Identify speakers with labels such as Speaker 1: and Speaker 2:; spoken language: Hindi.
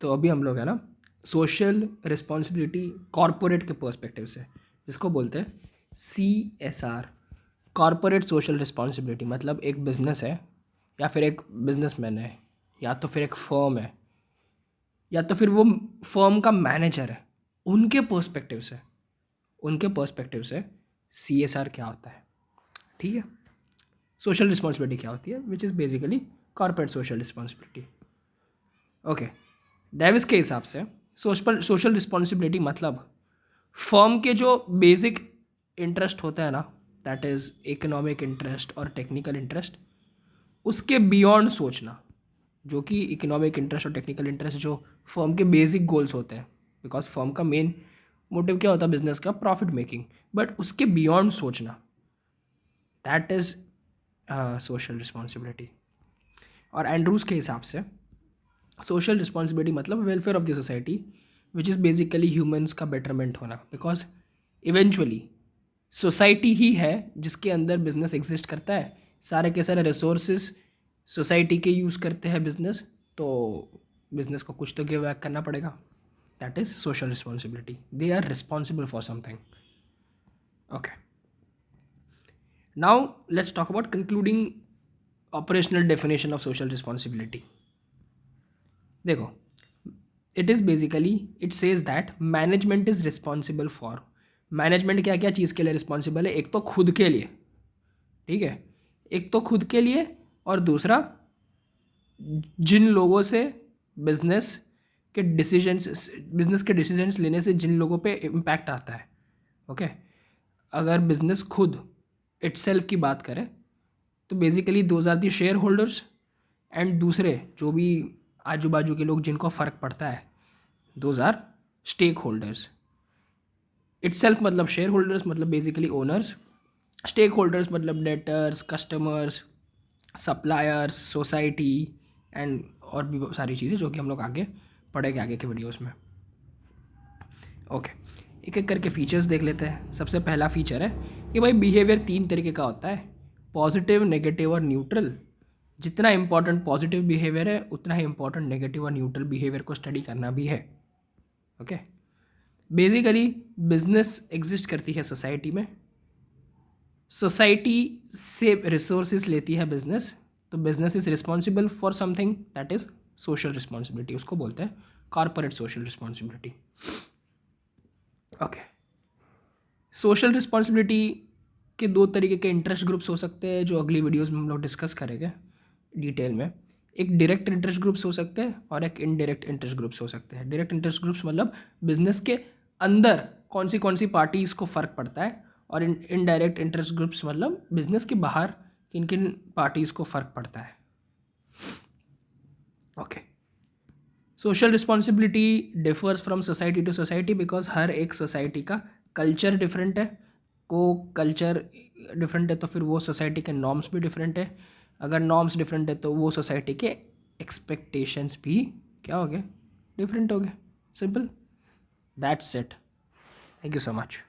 Speaker 1: तो अभी हम लोग है ना सोशल रिस्पॉन्सिबिलिटी कॉरपोरेट के पर्सपेक्टिव से, जिसको बोलते हैं CSR, कॉरपोरेट सोशल रिस्पॉन्सिबिलिटी। मतलब एक बिजनेस है या फिर एक बिजनेसमैन है या तो फिर एक फर्म है या तो फिर वो फर्म का मैनेजर है, उनके पर्सपेक्टिव से CSR क्या होता है, ठीक है। सोशल रिस्पॉन्सिबिलिटी क्या होती है, which is basically corporate social responsibility. Okay, Davis के हिसाब से सोशल रिस्पॉन्सिबिलिटी मतलब फर्म के जो बेसिक इंटरेस्ट होता है ना, दैट इज़ इकोनॉमिक इंटरेस्ट और टेक्निकल इंटरेस्ट, उसके बियॉन्ड सोचना। जो कि इकोनॉमिक इंटरेस्ट और टेक्निकल इंटरेस्ट जो फर्म के बेसिक गोल्स होते हैं, बिकॉज फर्म का मेन मोटिव क्या होता है बिजनेस का, प्रॉफिट मेकिंग, बट उसके बियॉन्ड सोचना, दैट इज़ सोशल रिस्पॉन्सिबिलिटी। और एंड्रूज के हिसाब से सोशल रिस्पॉन्सिबिलिटी मतलब welfare of the society, which is basically humans का बेटरमेंट होना, बिकॉज इवेंचुअली सोसाइटी ही है जिसके अंदर बिजनेस एग्जिस्ट करता है। सारे के सारे रिसोर्सेज सोसाइटी के यूज़ करते हैं बिजनेस, तो बिजनेस को कुछ तो गिव बैक करना पड़ेगा, that is social responsibility. They are responsible for something. Okay, now let's talk about concluding operational definition of social responsibility. देखो, it is basically it says that management is responsible for, management क्या क्या चीज़ के लिए रिस्पॉन्सिबल है, एक तो खुद के लिए, ठीक है, एक तो खुद के लिए, और दूसरा जिन लोगों से बिजनेस के डिसीजंस लेने से जिन लोगों पे इम्पैक्ट आता है। ओके, अगर बिजनेस खुद इटसेल्फ की बात करें तो basically those are the shareholders, and दूसरे जो भी आजू बाजू के लोग जिनको फ़र्क पड़ता है, those are stakeholders. Itself मतलब शेयर होल्डर्स मतलब बेसिकली ओनर्स, स्टेक होल्डर्स मतलब debtors, customers, suppliers, society, and और भी सारी चीज़ें जो कि हम लोग आगे पढ़ेंगे आगे के वीडियोस में। ओके, एक एक करके फीचर्स देख लेते हैं। सबसे पहला फीचर है कि भाई बिहेवियर 3 तरीके का होता है, पॉजिटिव, नेगेटिव और न्यूट्रल। जितना इंपॉर्टेंट पॉजिटिव बिहेवियर है उतना ही इंपॉर्टेंट नेगेटिव और न्यूट्रल बिहेवियर को स्टडी करना भी है। ओके, बेसिकली बिजनेस एग्जिस्ट करती है सोसाइटी में, सोसाइटी से रिसोर्सेज लेती है बिजनेस, तो business is responsible for something, that is social responsibility, उसको बोलते हैं corporate social responsibility. Okay, social responsibility के 2 तरीके के इंटरेस्ट ग्रुप्स हो सकते हैं जो अगली वीडियोस में हम लोग डिस्कस करेंगे डिटेल में। एक डायरेक्ट इंटरेस्ट ग्रुप्स हो सकते हैं और एक इनडायरेक्ट इंटरेस्ट ग्रुप्स हो सकते हैं। डायरेक्ट इंटरेस्ट ग्रुप्स मतलब बिजनेस के अंदर कौन सी पार्टीज को फ़र्क पड़ता है, और इनडायरेक्ट इंटरेस्ट ग्रुप्स मतलब बिजनेस के बाहर किन किन पार्टीज को फ़र्क पड़ता है। Okay, social responsibility differs from society to society because हर एक सोसाइटी का कल्चर डिफरेंट है, को कल्चर डिफरेंट है तो फिर वो सोसाइटी के नॉर्म्स भी डिफरेंट है। अगर नॉर्म्स डिफरेंट है तो वो सोसाइटी के एक्सपेक्टेशंस भी क्या हो गए, डिफरेंट हो गए। Simple, that's it. Thank you so much.